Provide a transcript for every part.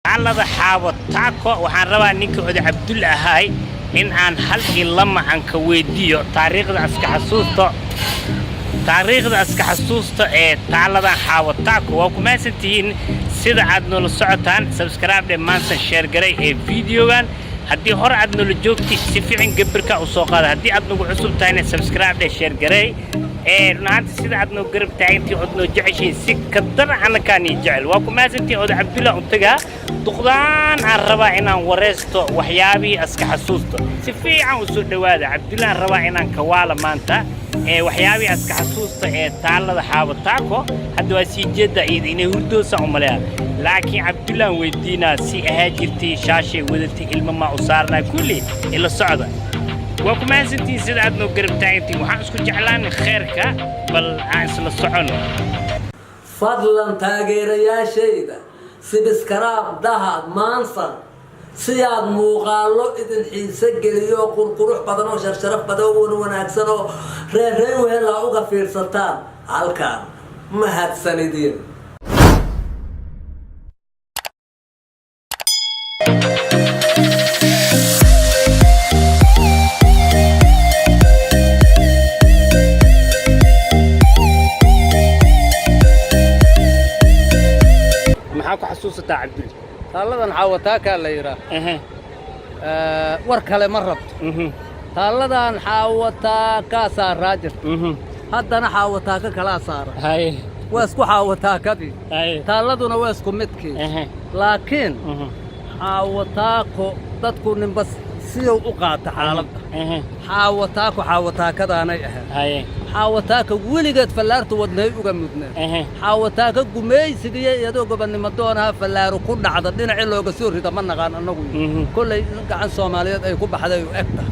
taalada xaawo taako waxaan rabaa ninka oday Cabdulla ahay in aan hal lama aan ka weydiiyo taariikhda aska xasuusta ee taalada xaawo taako waa ku maasantihiin sida aad noola socotaan subscribe maanta share garay ee videogan haddii hore aad noola joogtay si fiican gabarka u soo qaada haddii aad nagu cusub tahayna subscribe share garay runtii sida aad noo garab taagantay oo noo jeceshay si ka dar anakaan jecel waa ku maasantihiin oday Cabdulla untaga duqdaan aan rabaa inaan wareysto waxyaabii aska xasuusta si fiican u soo dhawaada Cabdulla aan rabaa inaan ka waala maanta waxyaabii aska xasuusta ee taalada xaawo taako hadda waa sii jeeda inay hurdoosa u maleeyaan laakiin Cabdulla weydiina si ahaa jirtay shaashay wadatay ilmo ma u saarnaa kulli ila socda waa ku maasantihiin sida aad noo garab taagantay waxaan isku jeclaan khayrka bal aan isla socono fadlan taageerayaashayda sibskaraab dahad maansan si aad muuqaallo idin xiise geliyo qurqurux badan oo sharaf badan oo wanaagsan oo reer wehela uga fiirsataan halkaan mahadsanidin maxaa ku xasuusataa Cabdulla taaladan xaawo taaka la yiraahdo war kale ma rabto taaladan xaawo taaka saaraa jirta haddana xaawo taaka kala saara waa isku xaawo taakadii taaladuna waa isku midkii laakiin xaawo taako dadku ninba sidoo u qaata xaaladda xaawo taakadaanay ahayd xaawo taaka weligeed fallaartu wadnay uga mudnaa xaawo taaka gumaysigiyo iyadoo gobonnimo doonaha fallaaru ku dhacda dhinacii looga soo rida ma naqaan annagu kollay gacan Soomaaliyeed ay ku baxday u egta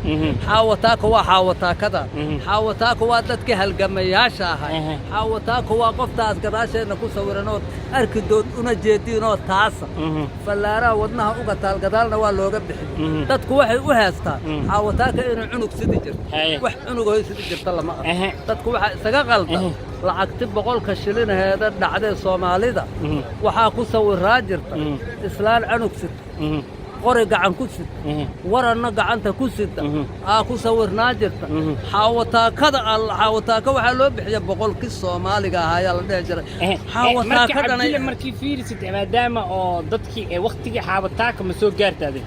xaawo taaka waa xaawo taakada xaawo taaka waa dadkii halgamayaasha ahay xaawo taaka waa qoftaas gadaasheena ku sawiran oo arki dood una jeediin oo taasa fallaaraha wadnaha uga taal gadaalna waa looga bixiyay dadku waxay u haystaan xaawo taaka inuu cunug sidi jirto wax cunug oo sidi jirta lama aha dadku waxa isaga qaldan lacagti 100 shilin heeda dhacday Soomaalida waxa ku sawiraa jirta islaan cunug sid qori gacan ku sid warana gacanta ku sida ku sawirnaa jirta xaawo taaka waxa loo bixiyaa 100 Soomaaliga ayaa la dhex jiray xaawo taakadana markii fiirisid maadaama oo dadkii waqtigii xaawo taaka ma soo gaartay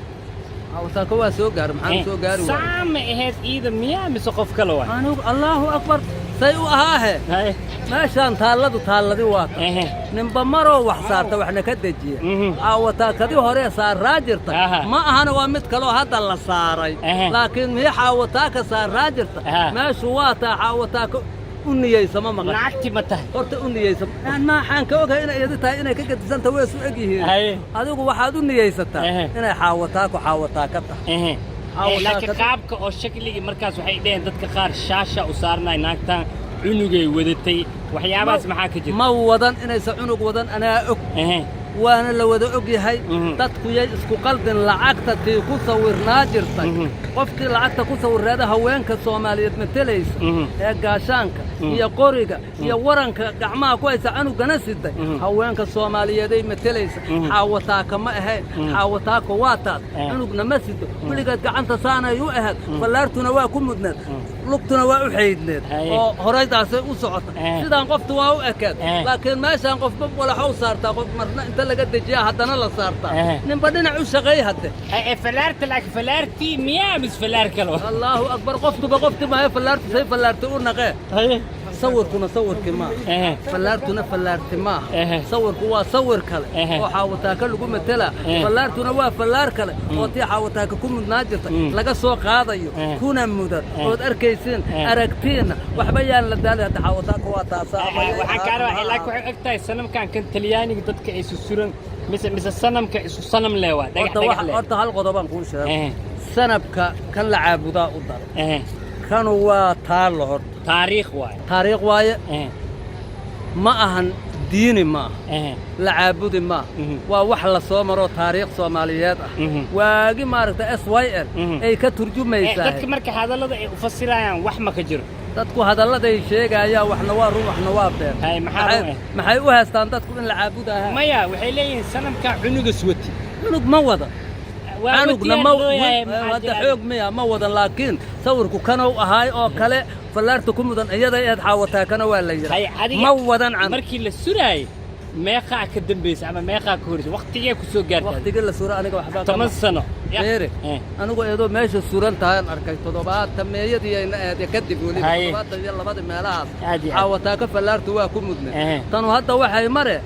xaawo taaka waa soo gaar maxaan soo gaari saama ahayd iida miyaa mise qof kale waa Allahu akbar say u ahaahe meeshaan taaladi waa ninba maroo wax saarta waxna ka dejiya xaawo taakadii hore saaraa jirta ma ahana waa mid kale oo hadda la saaray laakiin miya xaawo taaka saaraa jirta meeshu waa taa xaawo taaka uniyaysa ma maqan naagti ma tahay horta uniyaysa ma xaan ka ogahay inay iyada tahay inay ka gadisanta way soo egyihiin adigu waxaad uniyaysataa inay xaawo taaka tahay laakiin qaabka oo shakliga markaas waxay dhaheen dadka qaar shaasha u saarnay naagtaan cunugay wadatay waxyaabaas maxaa ka jira ma wadan inaysa cunug wadan anaa og waana la wada og yahay dadku yay isku qaldin lacagta tii ku sawirnaa jirtay qofkii lacagta ku sawirreeda haweenka Soomaaliyeed matelaysa ee gaashaanka iyo qoriga iyo waranka gacmaha ku haysa canugana siday haweenka Soomaaliyeed ay matelaysa xaawo taaka ma ahayn xaawo taaka waa taas canugna ma sido weligeed gacanta saanay u ahayd fallaartuna waa ku mudneed lugtuna waa u xeydneed oo horaydaasay u socota sidaan qoftu waa u ekeed laakiin meeshaan qofba walaxow saartaa qof marna inta laga dejiyaa haddana la saartaa ninba dhinac u shaqeey hadde fallaarta laakiin fallaartii miyaa mis fallaar kale Allahu akbar qoftuba qofti ma fallaarta say fallaarta u naqee صوركنا صورك ما فلارتنا فلارت ما صورك وصور كله وحاوتاك لقوا مثلا فلارتنا وفلار كله وطي حاوتاك كم ناجرت لقى سوق هذا يو كنا مدر وأركيسين أركتين وحبيان لدالة حاوتاك واتاسا وحكاروا إلاك وحكتاي سنم كان تلياني قدتك إيسو سورن مثل سنم كإيسو سنم لوا أرتا هالقضبان كون شيء سنبك كان لعابدا قدر كانوا تارلهر تاريخ واي ما أهن ديني ما لعابد ما ووحلا صومرو تاريخ صوماليات واجي مارك SYL أي كترجمة يساعد. dadka marka hadallada ay u fasirayaan wax ma ka jiro. dadku hadallada ay sheegayaan waxna waa ruux waxna waa been. maxay u haystaan dadku in lacaabudaha. maya waxay leeyihiin sanamka cunuga swati. عنق ما وضع عنقنا ما هذا حوق مية ما وضع لكن صوركو كانوا هاي أو كله فلارتكم مدن أيضا يتحاوتها كانوا ولا يجرا ما وضع عن مركي للسراي meeqa ka dambeysay ama meeqa ka horeysay waqtigee ku soo gaartay waqtigii la suura aniga waxba 10 sano anigu eedo meesha suuran tahay arkay 7 meeyadii ayna aad kadib wali 7 meelaha xawataa ka falaartu waa ku mudnay tan hadda waxay mare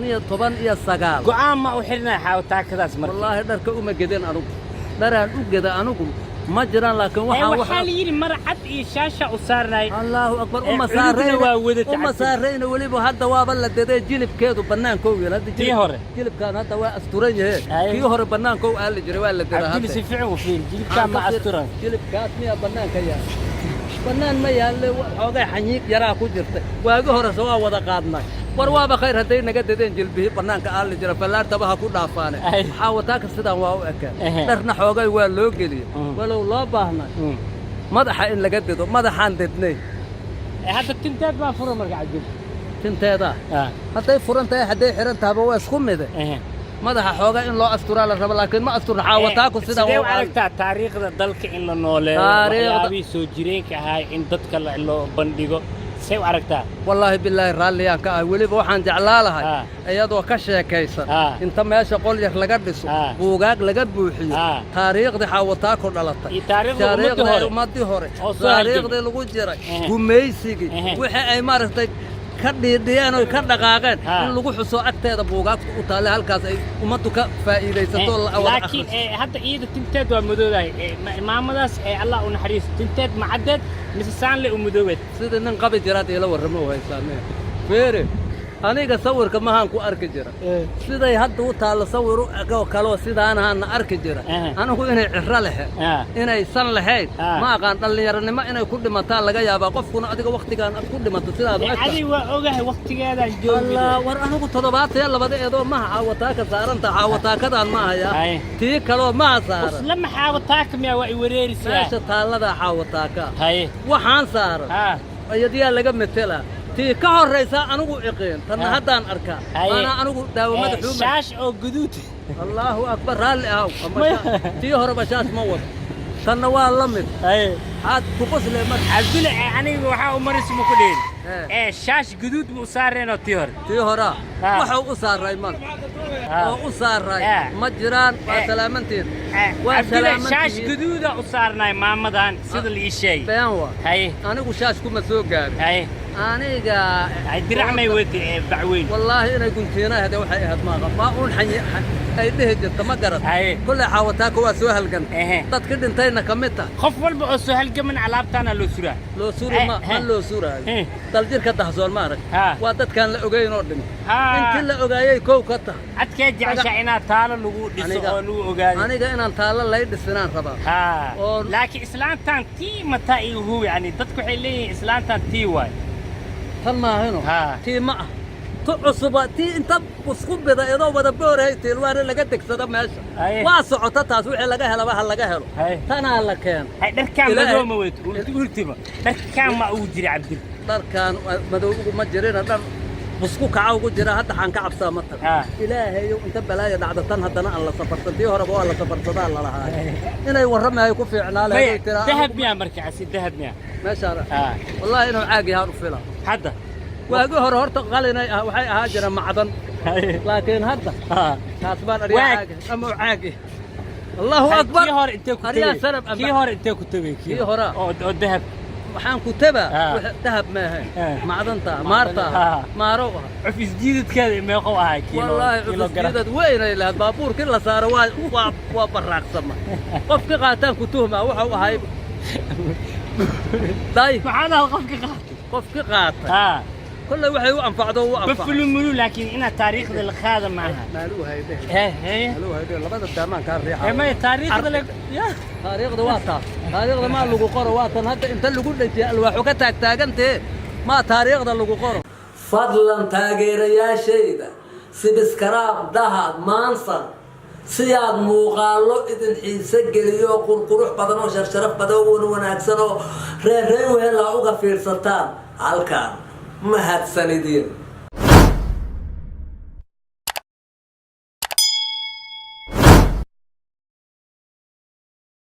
2019 go'aan ma u xirnaa xawataa kadaas mar wallahi dharka uma gedeen anigu daraan u geda anigu ما جران لكن waxaa yiri marcad iyo shaasha u saarnay Allahu akbar uma saarayna waliba hadda waaba la daday jilibkeedu banaanka oo yiraahdo jilibkan hadda waa asturan yahay kii hore banaanka oo aan la jiray waa la daray hadda si fiican u fiir jilibkan ma asturan jilibkaas miya banaanka yaa banaan ma yaale xoogay xaniiq yaraa ku jirtay waagi hore soo wada qaadnay war waaba khayr haday naga dadeen jilbihi banaanka aan la jiray falaartaba ha ku dhaafaanay waxa wataaka sidaan waa u ekaan darna xoogay waa loo geliyay walow loo baahnay madaxa in laga dado madaxaan dadnay hadda tinteed baa furan marka cajib tinteeda haday furan tahay haday xiran tahay waa isku mid madaxa xooga in loo asturaa la rabo laakiin ma asturna xaawataako sida oo aragtaa taariikhda dalka in la nooleeyo waxyaabii soo jireenka ahaa in dadka loo bandhigo سوي عرقتها والله بالله راليان كا وليبا waxaan jeclaa lahay ayadoo ka sheekaysan inta meesha qol yar laga dhiso buugaag laga buuxiyo taariikhda xawataa ku dhalatay taariikhda ummadii hore taariikhda lagu jiray gumeysigi waxa ay maartay ka dhiidhiyeen oo ka dhaqaaqeen in lagu xuso agteeda buugaagta u taale halkaas ay ummaddu ka faa'iideysato laakiin hadda iyada tinteed waa madooday maamadaas Allah u naxariis tinteed macadad misaan le u madoobad sida nin qabi jiraad ila waramo haysaanay feere aniga sawirka mahan ku arki jira siday hadda u taalo sawir oo kale sidaan aan arki jira anigu inay cirra leh inay san lahayd ma aqaan dhalinyaranimo inay ku dhimataan laga yaabaa qofkuna adiga waqtigan aad ku dhimato sidaad u adi waa ogahay waqtigeeda joogay Allah war anigu 7 eedo ma xawataa ka saaranta xawataakadan ma haya tii kale ma saaran lama xawataaka ma way wareerisa meesha taalada xawataaka waxaan saaran ayadiya laga metela tii ka horeysa anigu iqeen tan haddaan arkaa anigu daawamada xuuma shaash oo guduud Allahu akbar raalli ah tii hore bashaas ma wad tan waa la mid had ku qosle mar abdul anigu waxa u maris ma ku dheen shaash guduud mu saareen tii hore waxa u saaray mar oo u saaray ma jiraan waa salaamantiin waa salaamantiin shaash guduud u saarnay maamadan sida la ii sheegay been waa anigu shaash kuma soo gaaray aniga ay diracmay wadi bacweyn wallahi inay guntiina hada waxay ahayd ma uun ay dhehjirta ma garad kulli xawataaka waa soo halgan dadka dhintayna kamita qof walba oo soo halgaman alaabtana loo suraa daljirka dahsoon ma arag waa dadkan la ogeyn oo dhim intii la ogaayay koow ka tahay adkee jecesha inaad taalo lagu dhiso oo lagu ogaado aniga inaan taalo lay dhisinaan rabaa oo laakiin islaantan tii mata iyo huwa yani dadku waxay leeyihiin islaantan tii waay tan ma ahayno tii ma ah cusubati inta isku bida idoo wada booray tilwaana laga degsada meesha waa socota taas wixii laga helo waxa laga helo tana la keen hay dharkaan madow ma weyd ultima dharkaan ma uu jiri abdil dharkaan madow ma jirina dhan busku kaca ugu jira hadda xan ka cabsaa ma tahay ilaahay inta balaaya dhacda tan haddana aan la safarsan tii hore waa la safarsadaa la lahaa inay warramay ku fiicnaa lahayd tira dahab miya markaasi dahab miya meesha wallahi inuu caagi haan u fila hadda waagi hore horta qalinay waxay ahaa jira macdan laakiin hadda taasbaan ariyaha ama caagi Allahu akbar kii hore intee ku tagay kii hore oo dahab waxaan ku taba dahab ma ahay macdanta maarta maaro cufis jiidadkeeda meeqo ahay kiilo wallahi cufis jiidad weyn ay lahayd baabuurkii la saaro waa baraaqsama qofka qaataan ku tuhma waxa uu ahay day maxaa qofka qaata كل واحد ينفعه وأنفع بفلومه لكن إن تاريخ الخادم معها مالوها هيدا مالوها هيدا لبعض الدمان كان ريحة ما تاريخ ذلك يا تاريخ ذواتا تاريخ ما لقوا قرو واتا هذا أنت اللي قلت لي الواحد تاج أنت ما تاريخ ذا لقوا قرو فضلا تاجر يا شيدا سبسكراب ذهب مانصر سياد muuqaalo idin xiise geliyo qurqurux badan oo sharaf badan oo wanaagsan oo reer weela uga fiirsataan halkaan mahadsanidin